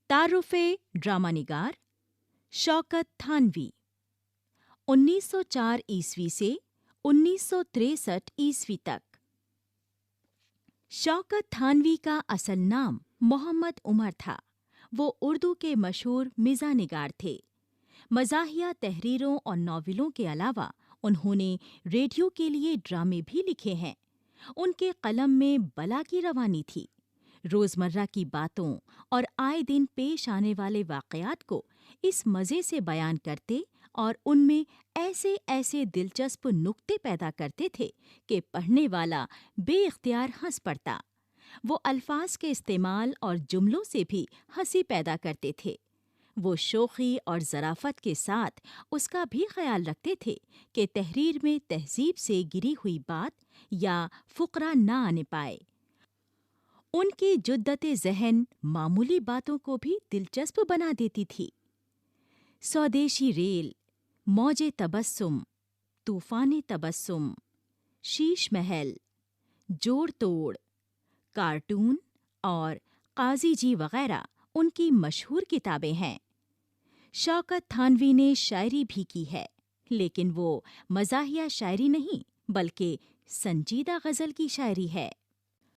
تعارف ڈرامہ نگار شوکت تھانوی 1904 عیسوی سے 1963 عیسوی تک۔ شوکت تھانوی کا اصل نام محمد عمر تھا۔ وہ اردو کے مشہور مزاح نگار تھے۔ مزاحیہ تحریروں اور ناولوں کے علاوہ انہوں نے ریڈیو کے لیے ڈرامے بھی لکھے ہیں۔ ان کے قلم میں بلا کی روانی تھی۔ روزمرہ کی باتوں اور آئے دن پیش آنے والے واقعات کو اس مزے سے بیان کرتے اور ان میں ایسے ایسے دلچسپ نکتے پیدا کرتے تھے کہ پڑھنے والا بے اختیار ہنس پڑتا۔ وہ الفاظ کے استعمال اور جملوں سے بھی ہنسی پیدا کرتے تھے۔ وہ شوخی اور ظرافت کے ساتھ اس کا بھی خیال رکھتے تھے کہ تحریر میں تہذیب سے گری ہوئی بات یا فقرہ نہ آنے پائے۔ ان کی جدت ذہن معمولی باتوں کو بھی دلچسپ بنا دیتی تھی۔ سودیشی ریل، موج تبسم، طوفان تبسم، شیش محل، جوڑ توڑ، کارٹون اور قاضی جی وغیرہ ان کی مشہور کتابیں ہیں۔ شوکت تھانوی نے شاعری بھی کی ہے، لیکن وہ مزاحیہ شاعری نہیں بلکہ سنجیدہ غزل کی شاعری ہے۔